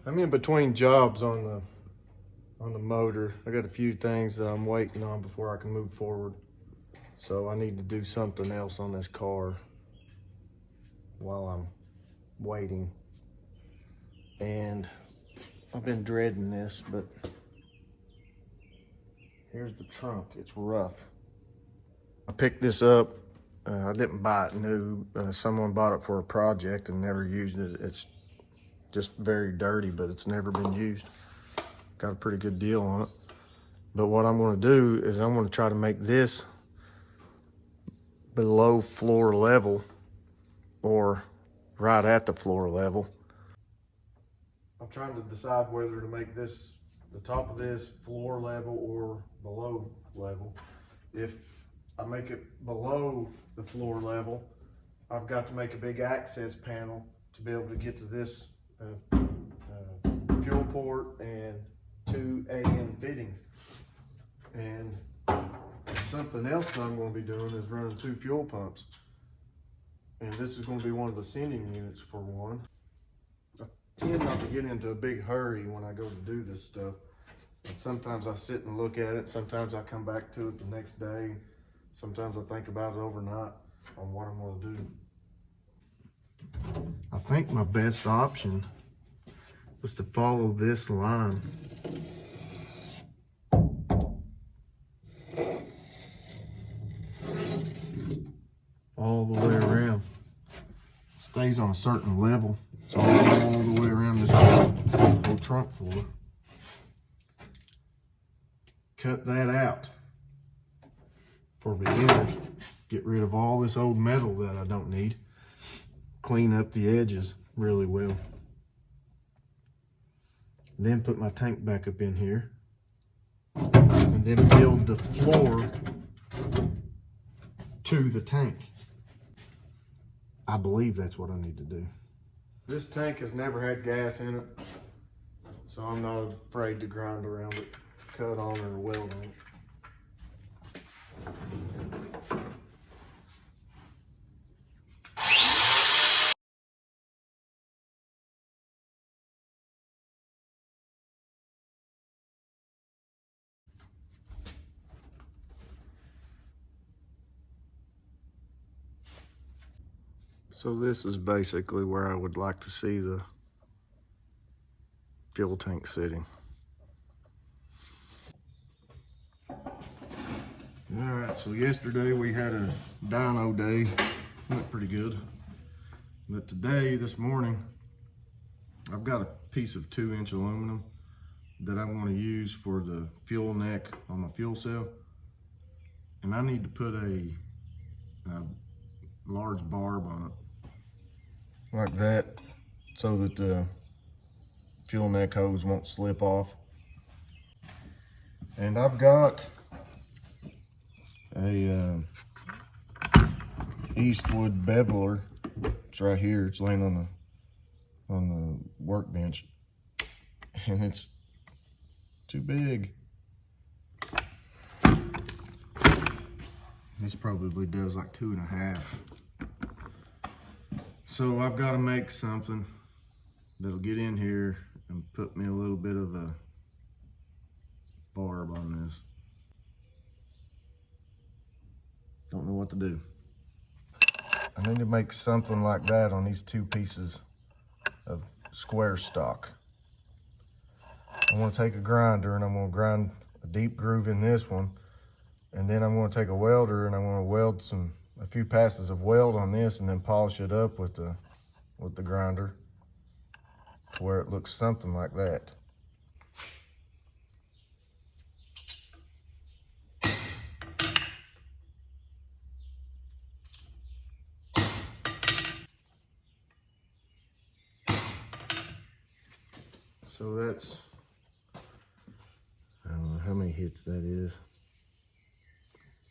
I'm in between jobs on the motor. I got a few things that I'm waiting on before I can move forward. So I need to do something else on this car while I'm waiting. And I've been dreading this, but here's the trunk. It's rough. I picked this up. I didn't buy it new. Someone bought it for a project and never used it. It's just very dirty, but it's never been used. Got a pretty good deal on it. But what I'm going to do is I'm going to try to make this below floor level or right at the floor level. I'm trying to decide whether to make this, the top of this, floor level or below level. If I make it below the floor level, I've got to make a big access panel to be able to get to this fuel port and 2 AN fittings. And something else that I'm going to be doing is running 2 fuel pumps. And this is going to be one of the sending units for one. I tend not to get into a big hurry when I go to do this stuff. And sometimes I sit and look at it. Sometimes I come back to it the next day. Sometimes I think about it overnight on what I'm going to do. I think my best option was to follow this line. All the way around. It stays on a certain level. It's all the way around this whole trunk floor. Cut that out for beginners. Get rid of all this old metal that I don't need. Clean up the edges really well. Then put my tank back up in here. And then build the floor to the tank. I believe that's what I need to do. This tank has never had gas in it, so I'm not afraid to grind around it, cut on it, or weld on it. So this is basically where I would like to see the fuel tank sitting. All right, so yesterday we had a dyno day, went pretty good. But today, this morning, I've got a piece of 2-inch aluminum that I want to use for the fuel neck on my fuel cell. And I need to put a large barb on it, like that, so that the fuel neck hose won't slip off. And I've got a Eastwood beveler. It's right here. It's laying on the workbench, and it's too big. This probably does like 2.5. So I've got to make something that'll get in here and put me a little bit of a barb on this. Don't know what to do. I need to make something like that on these 2 pieces of square stock. I'm going to take a grinder and I'm going to grind a deep groove in this one, and then I'm going to take a welder and I'm going to weld a few passes of weld on this, and then polish it up with the grinder to where it looks something like that. So that's, I don't know how many hits that is.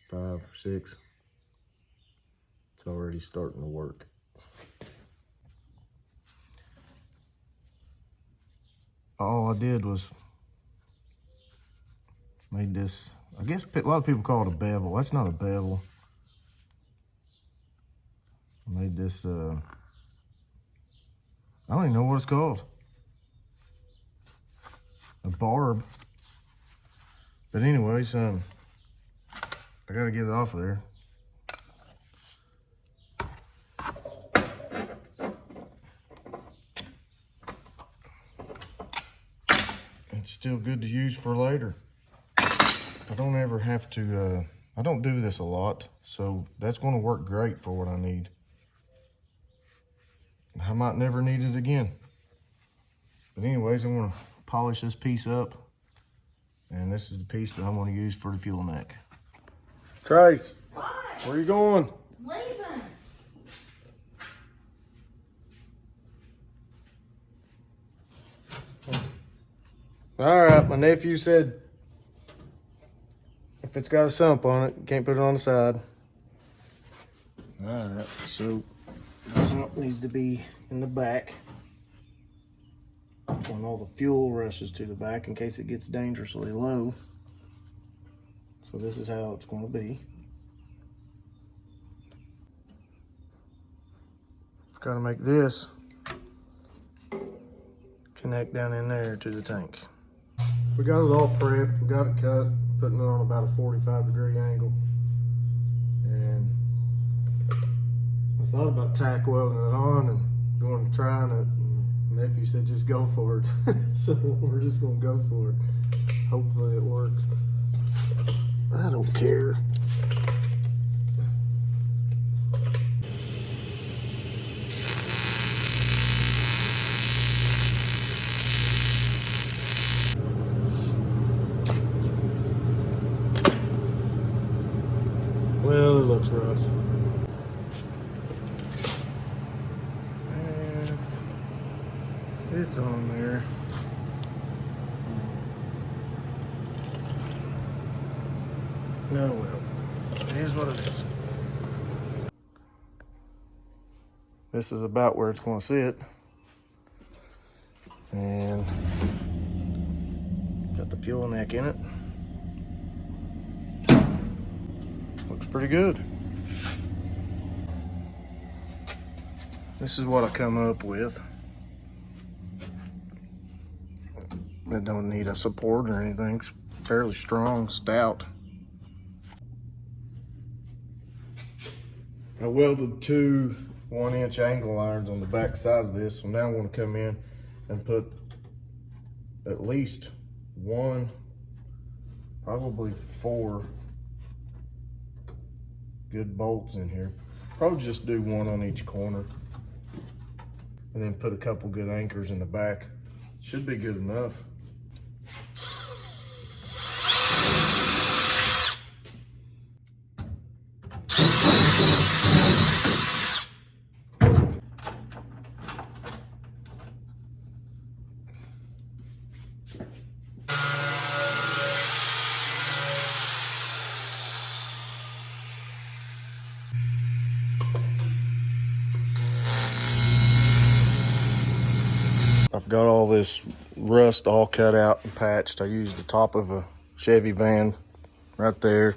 5 or 6. It's already starting to work. All I did was made this, I guess a lot of people call it a bevel. That's not a bevel. I made this, I don't even know what it's called. a barb. But anyways, I gotta get it off of there. It's still good to use for later. I don't ever have to, I don't do this a lot, so that's gonna work great for what I need. I might never need it again. But anyways, I'm gonna polish this piece up, and this is the piece that I'm gonna use for the fuel neck. Trace, What? where are you going? Leaving. All right, my nephew said if it's got a sump on it, you can't put it on the side. All right, so the sump needs to be in the back when all the fuel rushes to the back in case it gets dangerously low. So this is how it's going to be. Got to make this connect down in there to the tank. We got it all prepped, we got it cut, putting it on about a 45-degree angle. And I thought about tack welding it on and going to trying it. And nephew said just go for it. So we're just gonna go for it. Hopefully it works. I don't care. Well, it looks rough. And it's on there. No, well, it is what it is. This is about where it's going to sit. And got the fuel neck in it. Looks pretty good. This is what I come up with. It don't need a support or anything. It's fairly strong, stout. I welded two 1-inch angle irons on the back side of this. So now I'm going to come in and put at least one, probably 4 good bolts in here. Probably just do one on each corner. And then put a couple good anchors in the back. Should be good enough. I've got all this rust all cut out and patched. I used the top of a Chevy van right there.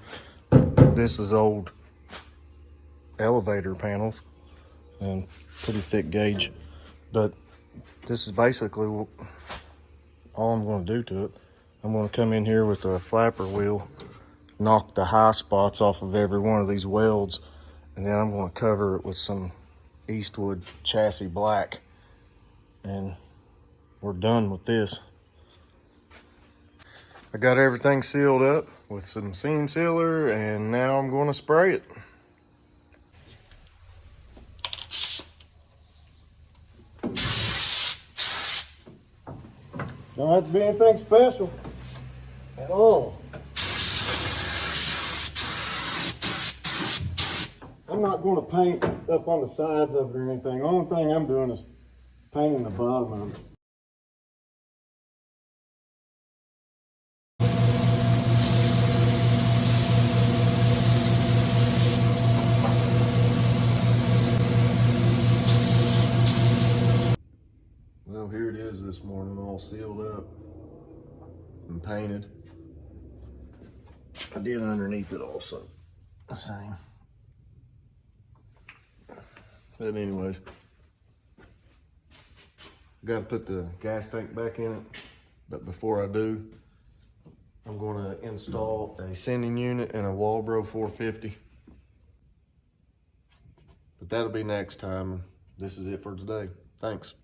This is old elevator panels and pretty thick gauge. But this is basically all I'm going to do to it. I'm going to come in here with a flapper wheel, knock the high spots off of every one of these welds, and then I'm going to cover it with some Eastwood chassis black. And we're done with this. I got everything sealed up with some seam sealer, and now I'm going to spray it. Don't have to be anything special at all. I'm not going to paint up on the sides of it or anything. The only thing I'm doing is painting the bottom of it. Well, here it is this morning, all sealed up and painted. I did underneath it also, the same. But anyways, got to put the gas tank back in it. But before I do, I'm going to install a sending unit and a walbro 450. But that'll be next time. This is it for today. Thanks.